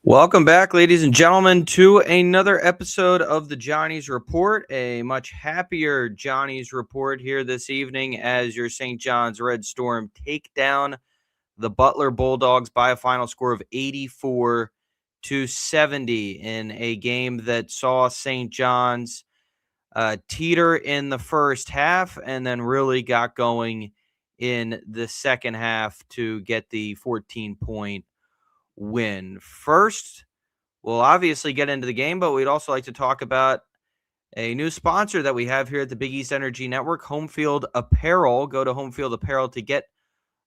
Welcome back, ladies and gentlemen, to another episode of the Johnnies Report. A much happier Johnnies Report here this evening as your St. John's Red Storm take down the Butler Bulldogs by a final score of 84-70 in a game that saw St. John's teeter in the first half and then really got going in the second half to get the 14-point win. First, we'll obviously get into the game, but we'd also like to talk about a new sponsor that we have here at the Big East Energy Network, Home Field Apparel. Go to Home Field Apparel to get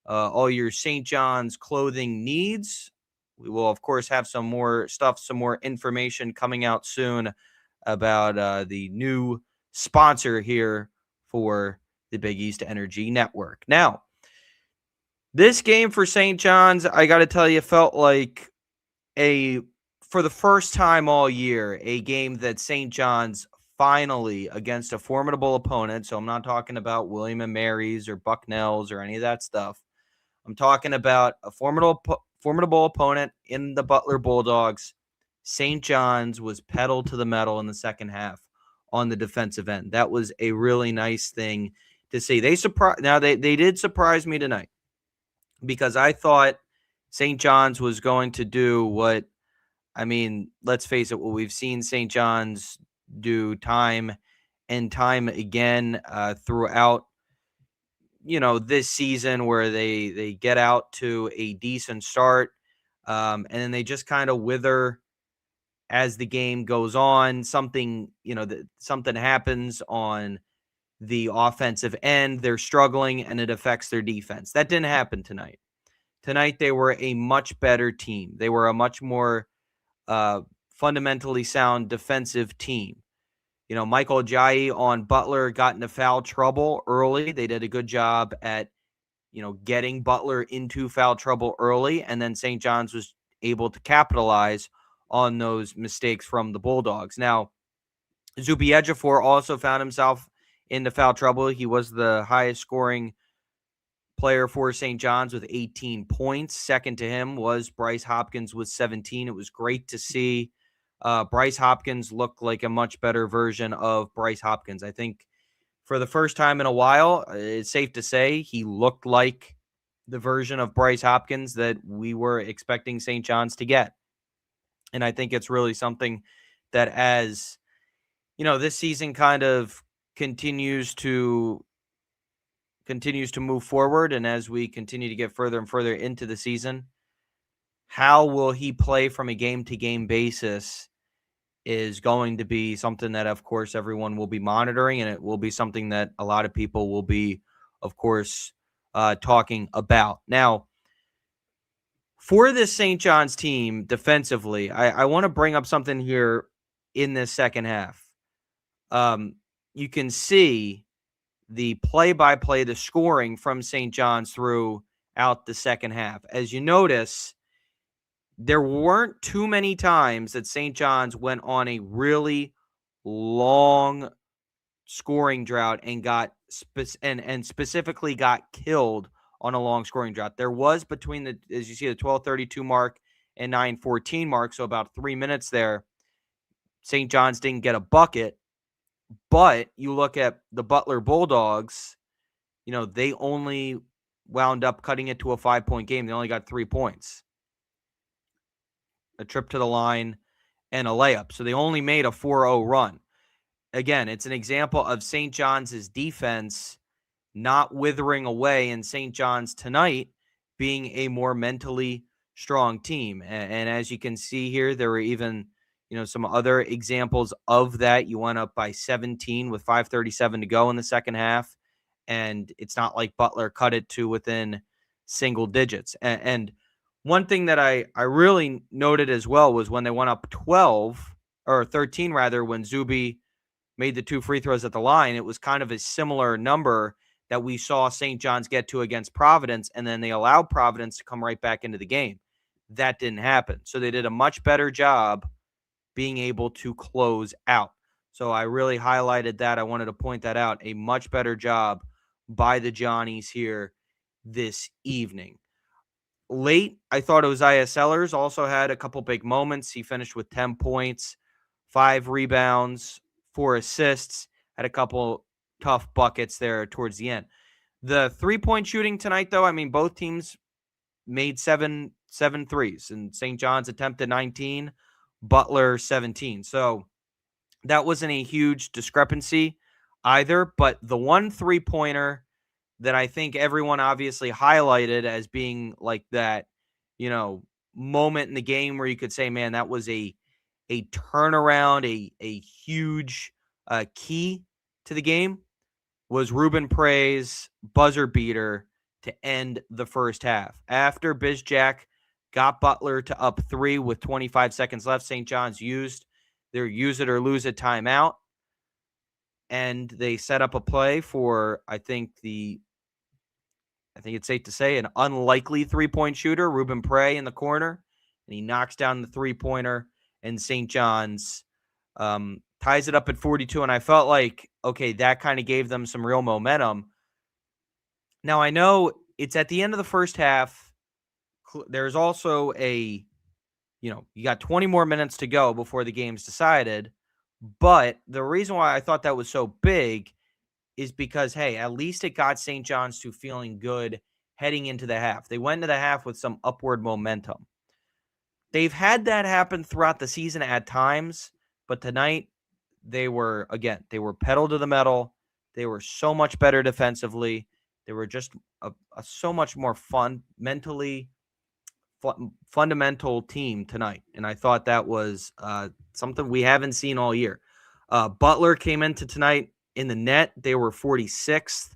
all your St. John's clothing needs. We will, of course, have some more stuff, some more information coming out soon about the new sponsor here for the Big East Energy Network. Now, this game for St. John's, I got to tell you, felt like for the first time all year, a game that St. John's finally, against a formidable opponent, so I'm not talking about William & Mary's or Bucknell's or any of that stuff. I'm talking about a formidable opponent in the Butler Bulldogs. St. John's was pedal to the metal in the second half on the defensive end. That was a really nice thing to see. They did surprise me tonight, because I thought St. John's was going to do let's face it, what we've seen St. John's do time and time again throughout, this season, where they get out to a decent start and then they just kind of wither as the game goes on. Something happens on the offensive end. They're struggling and it affects their defense. That didn't happen tonight. Tonight, they were a much better team. They were a much more fundamentally sound defensive team. Michael Ajayi on Butler got into foul trouble early. They did a good job at, getting Butler into foul trouble early, and then St. John's was able to capitalize on those mistakes from the Bulldogs. Now, Zuby Ejiofor also found himself into foul trouble. He was the highest scoring player for St. John's with 18 points. Second to him was Bryce Hopkins with 17. It was great to see Bryce Hopkins look like a much better version of Bryce Hopkins. I think for the first time in a while, it's safe to say he looked like the version of Bryce Hopkins that we were expecting St. John's to get. And I think it's really something that, as this season kind of continues to move forward, and as we continue to get further and further into the season, how will he play from a game-to-game basis is going to be something that, of course, everyone will be monitoring, and it will be something that a lot of people will be, of course, talking about. Now, for this St. John's team defensively, I want to bring up something here in this second half. You can see the play-by-play, the scoring from St. John's throughout the second half. As you notice, there weren't too many times that St. John's went on a really long scoring drought and specifically got killed on a long scoring drought. There was between as you see, the 12:32 mark and 9:14 mark, so about 3 minutes there, St. John's didn't get a bucket. But you look at the Butler Bulldogs, they only wound up cutting it to a 5-point game. They only got 3 points, a trip to the line and a layup. So they only made a 4-0 run. Again, it's an example of St. John's defense not withering away, and St. John's tonight being a more mentally strong team. And as you can see here, there were even some other examples of that. You went up by 17 with 5:37 to go in the second half, and it's not like Butler cut it to within single digits. And one thing that I really noted as well was when they went up 13 rather, when Zuby made the 2 free throws at the line, it was kind of a similar number that we saw St. John's get to against Providence, and then they allowed Providence to come right back into the game. That didn't happen. So they did a much better job being able to close out. So I really highlighted that. I wanted to point that out. A much better job by the Johnnies here this evening. late, I thought Uzziah Sellers also had a couple big moments. He finished with 10 points, 5 rebounds, 4 assists, had a couple tough buckets there towards the end. The three-point shooting tonight, though, I mean, both teams made seven threes, and St. John's attempted 19, Butler 17. So that wasn't a huge discrepancy either, but the one three-pointer that I think everyone obviously highlighted as being like that, moment in the game where you could say, man, that was a turnaround, a huge key to the game, was Ruben Prey's buzzer beater to end the first half. After Bizjack got Butler to up 3 with 25 seconds left, St. John's used their use it or lose it timeout, and they set up a play for, I think it's safe to say, an unlikely three-point shooter, Ruben Prey, in the corner, and he knocks down the three-pointer, and St. John's ties it up at 42, and I felt like, okay, that kind of gave them some real momentum. Now, I know it's at the end of the first half. There's also you got 20 more minutes to go before the game's decided, but the reason why I thought that was so big is because, hey, at least it got St. John's to feeling good heading into the half. They went into the half with some upward momentum. They've had that happen throughout the season at times, but tonight they were pedal to the metal. They were so much better defensively. They were just a so much more fundamental team tonight, and I thought that was something we haven't seen all year. Butler came into tonight in the net. They were 46th.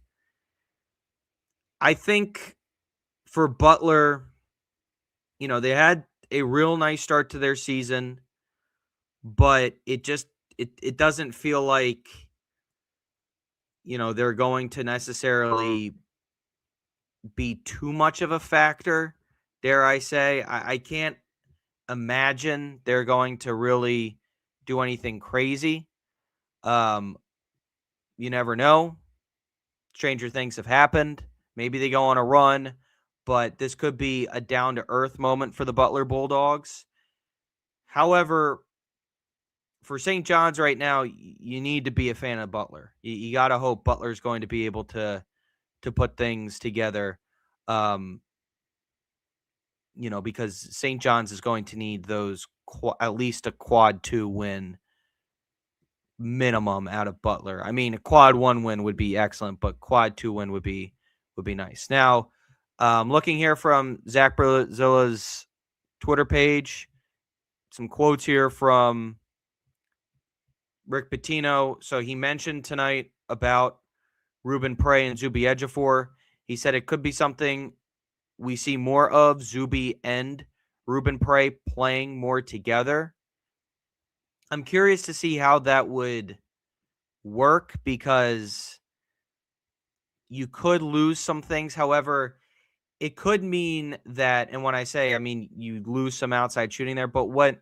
I think for Butler, they had a real nice start to their season, but it doesn't feel like, they're going to necessarily be too much of a factor, dare I say. I can't imagine they're going to really do anything crazy. You never know. Stranger things have happened. Maybe they go on a run, but this could be a down-to-earth moment for the Butler Bulldogs. However, for St. John's right now, you need to be a fan of Butler. You got to hope Butler's going to be able to put things together, because St. John's is going to need those at least a quad 2 win minimum out of Butler. I mean, a quad 1 win would be excellent, but quad 2 win would be nice. Now, looking here from Zach Berzilla's Twitter page, some quotes here from Rick Pitino. So he mentioned tonight about Ruben Prey and Zuby Ejiofor. He said it could be something we see more of, Zuby and Ruben Prey playing more together. I'm curious to see how that would work, because you could lose some things. However, it could mean that, and when I say, I mean, you lose some outside shooting there, but what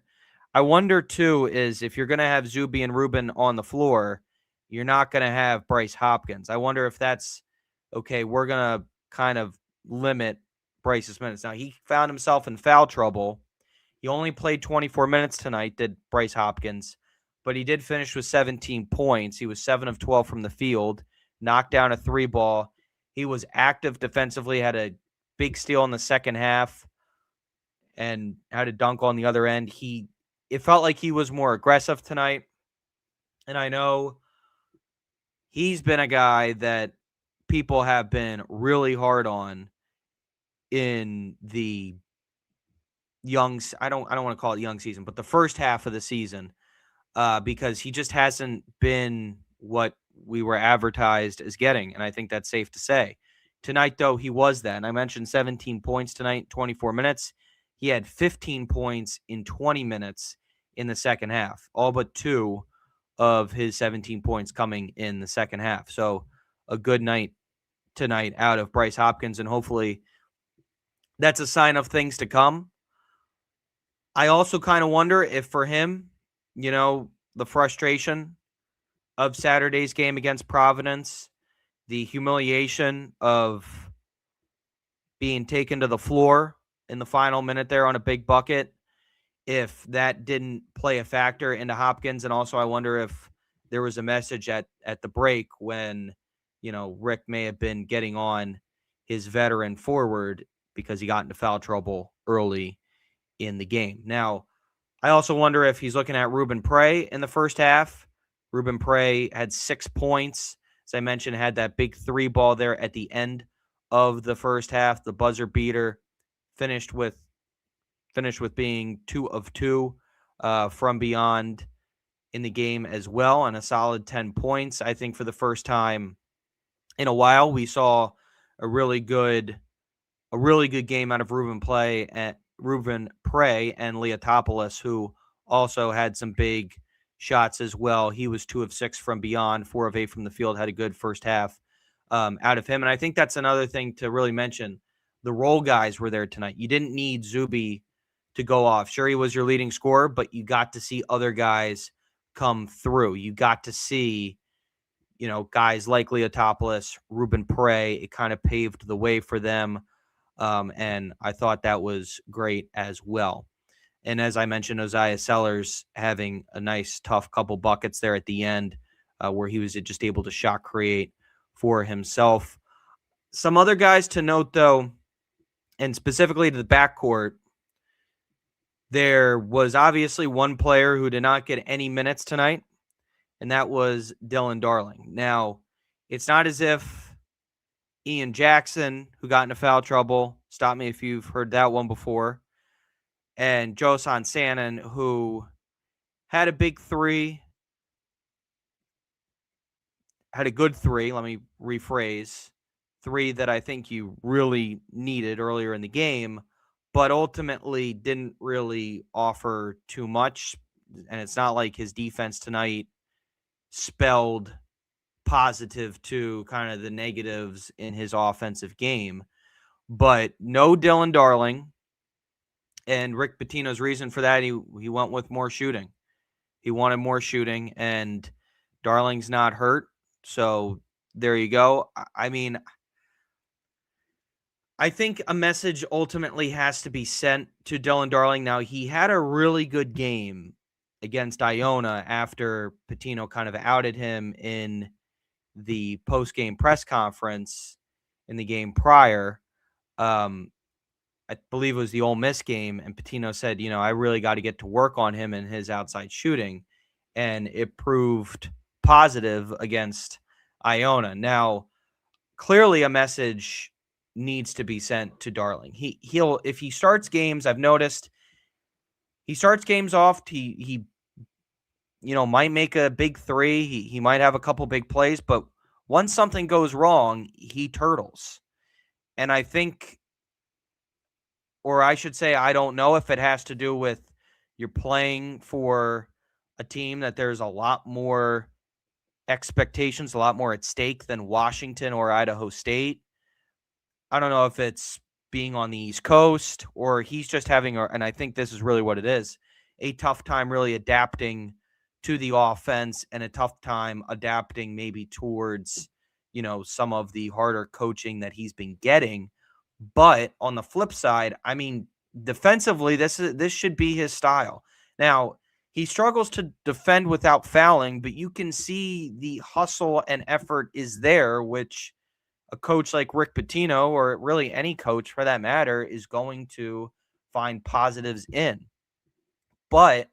I wonder too is if you're going to have Zuby and Ruben on the floor, you're not going to have Bryce Hopkins. I wonder if that's, okay, we're going to kind of limit Bryce's minutes. Now, he found himself in foul trouble. He only played 24 minutes tonight, did Bryce Hopkins, but he did finish with 17 points. He was 7 of 12 from the field, knocked down a 3-ball. He was active defensively, had a big steal in the second half, and had a dunk on the other end. It felt like he was more aggressive tonight, and I know he's been a guy that people have been really hard on in the I don't want to call it young season, but the first half of the season, because he just hasn't been what we were advertised as getting, and I think that's safe to say. Tonight, though, he was that, and I mentioned 17 points tonight, 24 minutes. He had 15 points in 20 minutes in the second half, all but 2 of his 17 points coming in the second half. So a good night tonight out of Bryce Hopkins, and hopefully that's a sign of things to come. I also kind of wonder if for him, the frustration of Saturday's game against Providence, the humiliation of being taken to the floor in the final minute there on a big bucket, if that didn't play a factor into Hopkins. And also I wonder if there was a message at the break when, Rick may have been getting on his veteran forward because he got into foul trouble early in the game. Now, I also wonder if he's looking at Ruben Prey in the first half. Ruben Prey had 6 points. As I mentioned, had that big 3 ball there at the end of the first half, the buzzer beater, finished with being 2 of 2 from beyond in the game as well, and a solid 10 points. I think for the first time in a while, we saw a really good game out of Ruben Prey and Leotopoulos, who also had some big shots as well. He was 2 of 6 from beyond, 4 of 8 from the field, had a good first half out of him. And I think that's another thing to really mention. The role guys were there tonight. You didn't need Zuby to go off. Sure, he was your leading scorer, but you got to see other guys come through. You got to see, guys like Leotopoulos, Ruben Prey. It kind of paved the way for them. And I thought that was great as well. And as I mentioned, Isaiah Sellers having a nice, tough couple buckets there at the end where he was just able to shot create for himself. Some other guys to note, though, and specifically to the backcourt, there was obviously one player who did not get any minutes tonight, and that was Dylan Darling. Now, it's not as if Ian Jackson, who got into foul trouble, stop me if you've heard that one before, and Josan Sannon, who had a big 3, had a good 3, let me rephrase, 3 that I think you really needed earlier in the game, but ultimately didn't really offer too much. And it's not like his defense tonight spelled positive to kind of the negatives in his offensive game. But no Dylan Darling. And Rick Pitino's reason for that, he went with more shooting. He wanted more shooting, and Darling's not hurt. So there you go. I mean, I think a message ultimately has to be sent to Dylan Darling. Now, he had a really good game against Iona after Pitino kind of outed him in the post-game press conference in the game prior. I believe it was the Ole Miss game, and Pitino said, I really got to get to work on him and his outside shooting, and it proved positive against Iona. Now, clearly a message needs to be sent to Darling. He'll if he starts games, I've noticed he starts games off, he might make a big 3, he might have a couple big plays, but once something goes wrong, he turtles. And I think, or I should say, I don't know if it has to do with you're playing for a team that there's a lot more expectations, a lot more at stake than Washington or Idaho State. I don't know if it's being on the East Coast or he's just having, and I think this is really what it is, a tough time really adapting to the offense and a tough time adapting maybe towards, some of the harder coaching that he's been getting. But on the flip side, I mean, defensively, this should be his style. Now, he struggles to defend without fouling, but you can see the hustle and effort is there, which a coach like Rick Pitino, or really any coach for that matter, is going to find positives in. But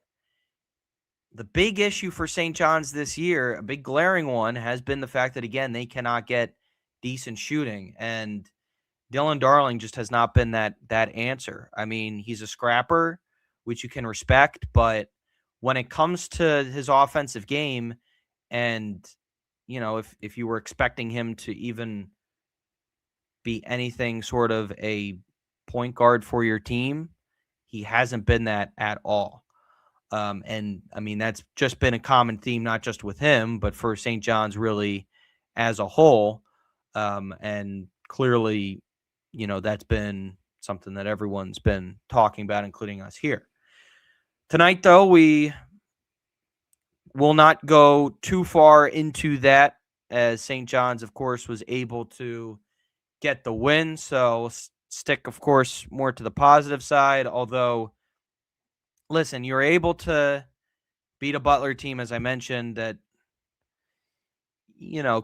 the big issue for St. John's this year, a big glaring one, has been the fact that, again, they cannot get decent shooting. And Dylan Darling just has not been that answer. I mean, he's a scrapper, which you can respect, but when it comes to his offensive game, and if you were expecting him to even be anything sort of a point guard for your team, he hasn't been that at all. And I mean, that's just been a common theme, not just with him, but for St. John's really as a whole. And clearly, that's been something that everyone's been talking about, including us here. Tonight, though, we will not go too far into that, as St. John's, of course, was able to get the win. So stick, of course, more to the positive side. Although, listen, you're able to beat a Butler team, as I mentioned, that,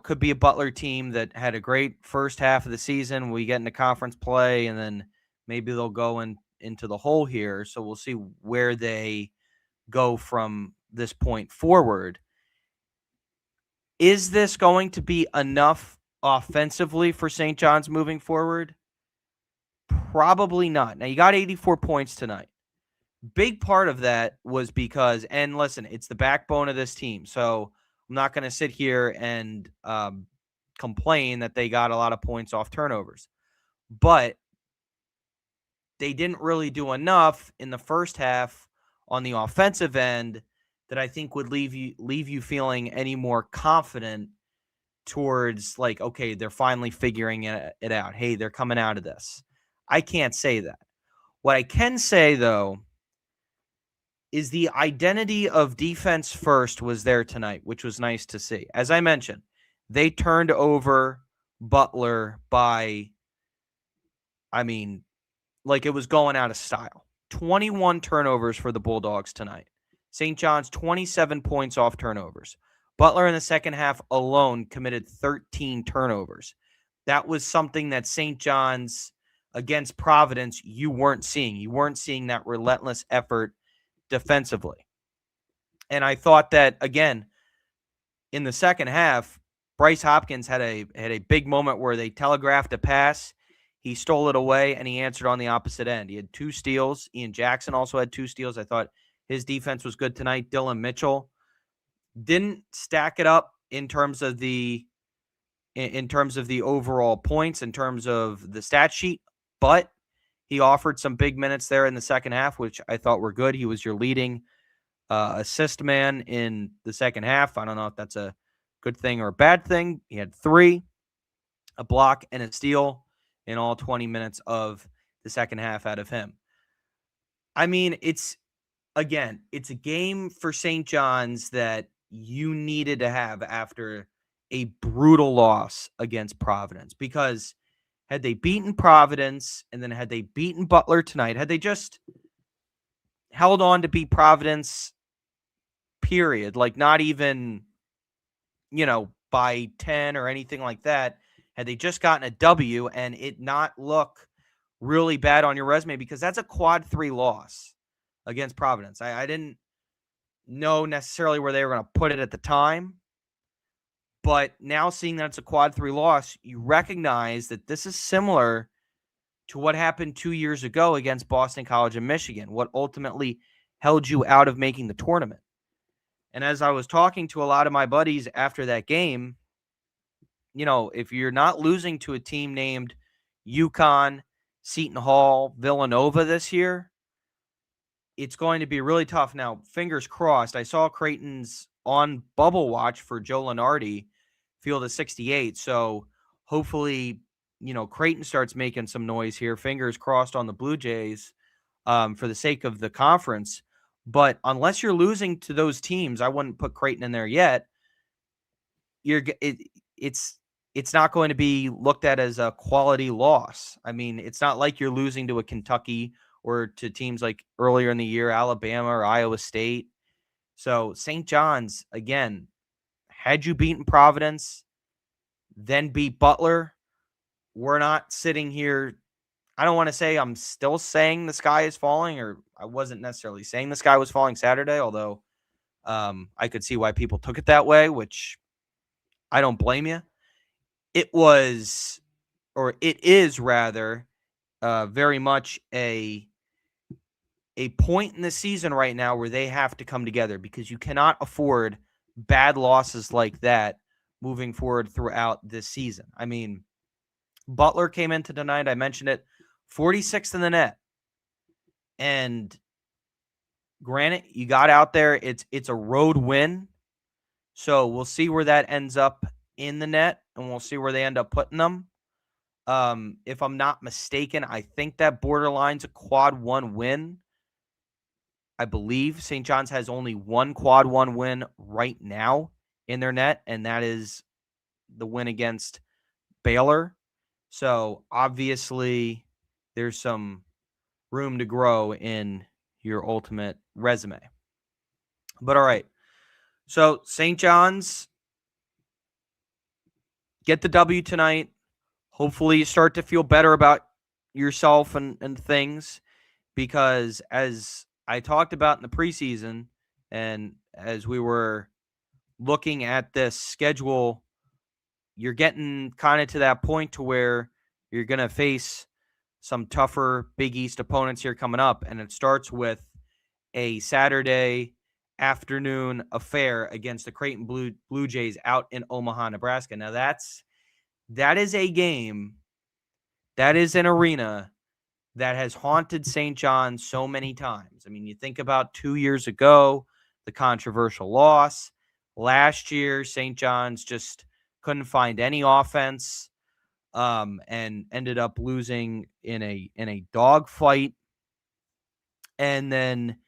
could be a Butler team that had a great first half of the season. We get into conference play, and then maybe they'll go into the hole here. So we'll see where they go from this point forward. Is this going to be enough offensively for St. John's moving forward? Probably not. Now, you got 84 points tonight. Big part of that was because, and listen, it's the backbone of this team. So I'm not going to sit here and complain that they got a lot of points off turnovers. But they didn't really do enough in the first half on the offensive end that I think would leave you feeling any more confident towards, like, okay, they're finally figuring it out. Hey, they're coming out of this. I can't say that. What I can say, though, is the identity of defense first was there tonight, which was nice to see. As I mentioned, they turned over Butler by, like it was going out of style. 21 turnovers for the Bulldogs tonight. St. John's, 27 points off turnovers. Butler in the second half alone committed 13 turnovers. That was something that St. John's against Providence you weren't seeing. You weren't seeing that relentless effort defensively. And I thought that, again, in the second half, Bryce Hopkins had a big moment where they telegraphed a pass. He stole it away, and he answered on the opposite end. He had 2 steals. Ian Jackson also had 2 steals. I thought his defense was good tonight. Dylan Mitchell didn't stack it up in terms of the overall points, in terms of the stat sheet, but he offered some big minutes there in the second half, which I thought were good. He was your leading assist man in the second half. I don't know if that's a good thing or a bad thing. He had 3, a block, and a steal in all 20 minutes of the second half out of him. It's a game for St. John's that you needed to have after a brutal loss against Providence, because had they beaten Providence and then had they beaten Butler tonight, had they just held on to beat Providence, period, like not even, by 10 or anything like that, had they just gotten a W and it not look really bad on your resume, because that's a quad 3 loss against Providence. I didn't know necessarily where they were going to put it at the time, but now seeing that it's a quad 3 loss, you recognize that this is similar to what happened 2 years ago against Boston College and Michigan, what ultimately held you out of making the tournament. And as I was talking to a lot of my buddies after that game, if you're not losing to a team named UConn, Seton Hall, Villanova this year, it's going to be really tough. Now, fingers crossed, I saw Creighton's on bubble watch for Joe Lunardi field of 68. So hopefully, Creighton starts making some noise here. Fingers crossed on the Blue Jays for the sake of the conference. But unless you're losing to those teams, I wouldn't put Creighton in there yet. It's not going to be looked at as a quality loss. It's not like you're losing to a Kentucky or to teams like earlier in the year, Alabama or Iowa State. So St. John's, again, had you beaten Providence, then beat Butler, we're not sitting here. I don't want to say I'm still saying the sky is falling, or I wasn't necessarily saying the sky was falling Saturday, although I could see why people took it that way, which I don't blame you. It is rather very much a point in the season right now where they have to come together, because you cannot afford bad losses like that moving forward throughout this season. Butler came into tonight, I mentioned it, 46th in the net. And granted, you got out there, it's a road win. So we'll see where that ends up in the net, and we'll see where they end up putting them. If I'm not mistaken, I think that borderline's a quad 1 win. I believe St. John's has only one quad 1 win right now in their net, and that is the win against Baylor. So obviously, there's some room to grow in your ultimate resume. But all right. So St. John's get the W tonight. Hopefully you start to feel better about yourself and things, because as I talked about in the preseason and as we were looking at this schedule, you're getting kind of to that point to where you're going to face some tougher Big East opponents here coming up. And it starts with a Saturday afternoon affair against the Creighton Blue Jays out in Omaha, Nebraska. Now that is a game, that is an arena that has haunted St. John's so many times. I mean, you think about 2 years ago, the controversial loss. Last year, St. John's just couldn't find any offense, and ended up losing in a dogfight. And then,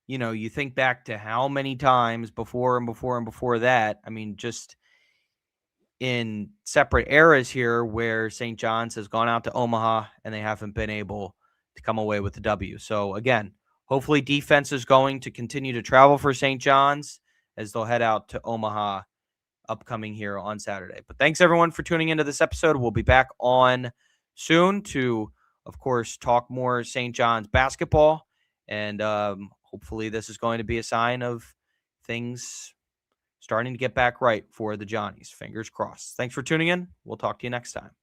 you think back to how many times before and before and before that. I mean, just in separate eras here where St. John's has gone out to Omaha and they haven't been able to come away with the W. So again, hopefully defense is going to continue to travel for St. John's as they'll head out to Omaha upcoming here on Saturday. But thanks everyone for tuning into this episode. We'll be back on soon to, of course, talk more St. John's basketball. And hopefully this is going to be a sign of things starting to get back right for the Johnnies. Fingers crossed. Thanks for tuning in. We'll talk to you next time.